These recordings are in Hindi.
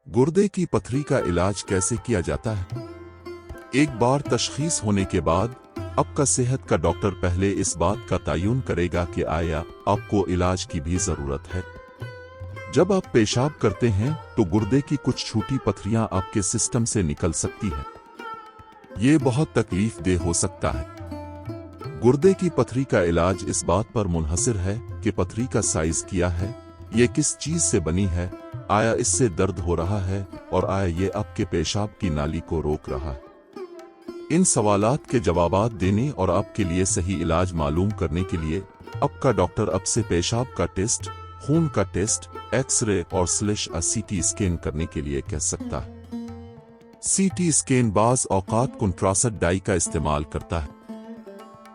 गुर्दे की पथरी का इलाज कैसे किया जाता है? एक बार तशखीस होने के बाद आपका सेहत का डॉक्टर पहले इस बात का तयन करेगा कि आया आपको इलाज की भी जरूरत है। जब आप पेशाब करते हैं तो गुर्दे की कुछ छोटी पथरियां आपके सिस्टम से निकल सकती हैं। ये बहुत तकलीफदेह हो सकता है। गुर्दे की पथरी का इलाज इस बात पर मुनहसिर है कि पथरी का साइज क्या है, ये किस चीज से बनी है, आया इससे दर्द हो रहा है और आया ये आपके पेशाब की नाली को रोक रहा है। इन सवालात के जवाबात देने और आपके लिए सही इलाज मालूम करने के लिए आपका डॉक्टर आपसे पेशाब का टेस्ट, खून का टेस्ट, एक्सरे और सीटी स्कैन करने के लिए कह सकता है। सीटी स्कैन बाज़ औकात कंट्रास्ट डाई का इस्तेमाल करता है।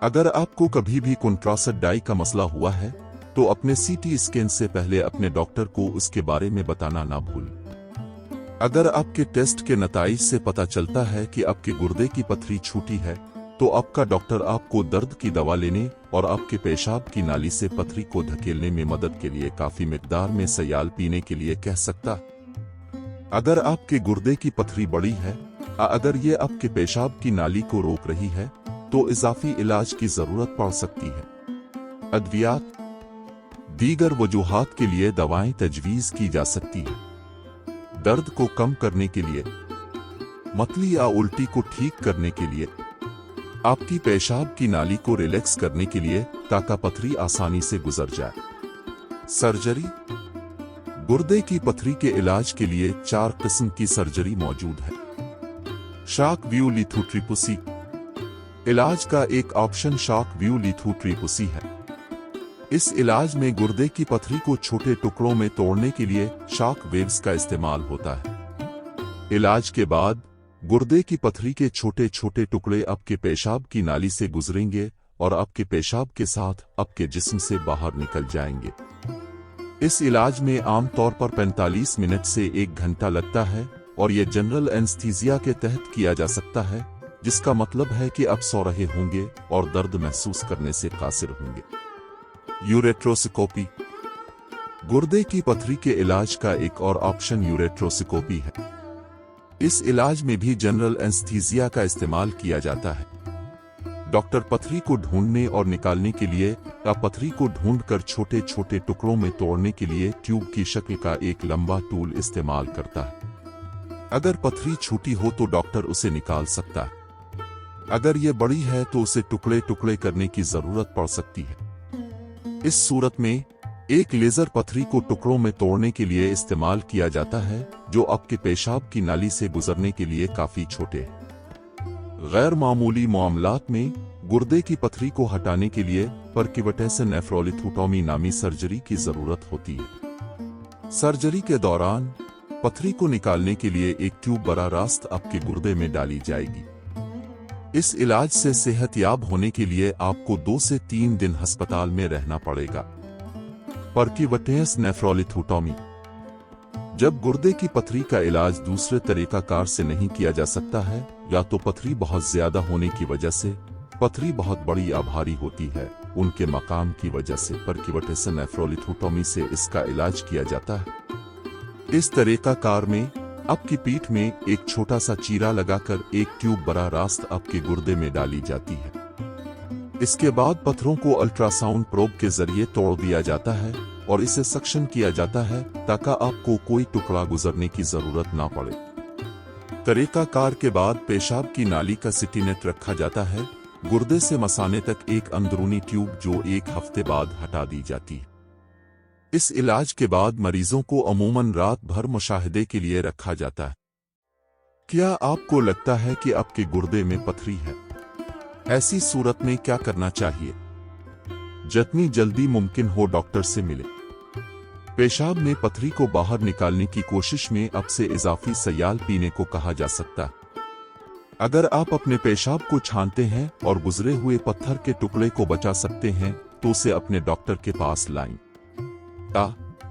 अगर आपको कभी भी कंट्रास्ट डाई का मसला हुआ है तो अपने सीटी स्कैन से पहले अपने डॉक्टर को उसके बारे में बताना ना भूलें। अगर आपके टेस्ट के नताइज से पता चलता है कि आपके गुर्दे की पथरी छोटी है तो आपका डॉक्टर आपको दर्द की दवा लेने और आपके पेशाब की नाली से पथरी को धकेलने में मदद के लिए काफी मिकदार में सयाल पीने के लिए कह सकता। अगर आपके गुर्दे की पथरी बड़ी है, अगर ये आपके पेशाब की नाली को रोक रही है तो इजाफी इलाज की जरूरत पड़ सकती है। अद्वियात दीगर वजूहात के लिए दवाएं तजवीज की जा सकती है। दर्द को कम करने के लिए, मतली या उल्टी को ठीक करने के लिए, आपकी पेशाब की नाली को रिलैक्स करने के लिए ताकि पथरी आसानी से गुजर जाए। सर्जरी। गुर्दे की पथरी के इलाज के लिए 4 किस्म की सर्जरी मौजूद है। Shock wave lithotripsy. इलाज का एक ऑप्शन शॉक वेव लिथोट्रिप्सी है। इस इलाज में गुर्दे की पथरी को छोटे टुकड़ों में तोड़ने के लिए शॉक वेव्स का इस्तेमाल होता है। इलाज के बाद गुर्दे की पथरी के छोटे छोटे टुकड़े आपके पेशाब की नाली से गुजरेंगे और आपके पेशाब के साथ आपके जिस्म से बाहर निकल जाएंगे। इस इलाज में आमतौर पर 45 मिनट से 1 घंटा लगता है और यह जनरल एनेस्थीसिया के तहत किया जा सकता है, जिसका मतलब है कि आप सो रहे होंगे और दर्द महसूस करने से कासिर होंगे। यूरेट्रोस्कोपी। गुर्दे की पथरी के इलाज का एक और ऑप्शन यूरेट्रोस्कोपी है। इस इलाज में भी जनरल एनेस्थीसिया का इस्तेमाल किया जाता है। डॉक्टर पथरी को ढूंढने और निकालने के लिए या पथरी को ढूंढकर छोटे छोटे टुकड़ों में तोड़ने के लिए ट्यूब की शक्ल का एक लंबा टूल इस्तेमाल करता है। अगर पथरी छोटी हो तो डॉक्टर उसे निकाल सकता है। अगर यह बड़ी है तो उसे टुकड़े टुकड़े करने की जरूरत पड़ सकती है। इस सूरत में एक लेजर पथरी को टुकड़ों में तोड़ने के लिए इस्तेमाल किया जाता है, जो आपके पेशाब की नाली से गुजरने के लिए काफी छोटे हैं। गैर मामूली मामलात में गुर्दे की पथरी को हटाने के लिए परक्यूटेनियस नेफ्रोलिथोटोमी नामी सर्जरी की जरूरत होती है। सर्जरी के दौरान पथरी को निकालने के लिए एक ट्यूब बराह रास्त आपके गुर्दे में डाली जाएगी। इस इलाज से सेहतयाब होने के लिए आपको 2 से 3 दिन अस्पताल में रहना पड़ेगा। परक्यूटेनियस नेफ्रोलिथोटोमी। जब गुर्दे की पथरी का इलाज दूसरे तरीकाकार से नहीं किया जा सकता है, या तो पथरी बहुत ज्यादा होने की वजह से, पथरी बहुत बड़ी या भारी होती है, उनके मकाम की वजह से परक्यूटेनियस नेफ्रोलिथोटोमी से इसका इलाज किया जाता है। इस तरीकाकार में आपकी पीठ में एक छोटा सा चीरा लगाकर एक ट्यूब बराह रास्त आपके गुर्दे में डाली जाती है। इसके बाद पत्थरों को अल्ट्रासाउंड प्रोब के जरिए तोड़ दिया जाता है और इसे सक्शन किया जाता है ताकि आपको कोई टुकड़ा गुजरने की जरूरत ना पड़े। तरीकाकार के बाद पेशाब की नाली का सिटीनेट रखा जाता है। गुर्दे से मसाने तक एक अंदरूनी ट्यूब जो 1 हफ्ते बाद हटा दी जाती है। इस इलाज के बाद मरीजों को अमूमन रात भर मुशाहिदे के लिए रखा जाता है। क्या आपको लगता है कि आपके गुर्दे में पथरी है? ऐसी सूरत में क्या करना चाहिए? जितनी जल्दी मुमकिन हो डॉक्टर से मिले। पेशाब में पथरी को बाहर निकालने की कोशिश में आपसे इजाफी सयाल पीने को कहा जा सकता है। अगर आप अपने पेशाब को छानते हैं और गुजरे हुए पत्थर के टुकड़े को बचा सकते हैं तो उसे अपने डॉक्टर के पास लाएं।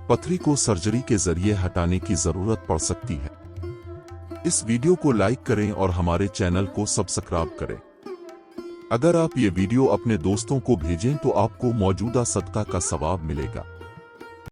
पथरी को सर्जरी के जरिए हटाने की जरूरत पड़ सकती है। इस वीडियो को लाइक करें और हमारे चैनल को सब्सक्राइब करें। अगर आप ये वीडियो अपने दोस्तों को भेजें तो आपको मौजूदा सदका का सवाब मिलेगा।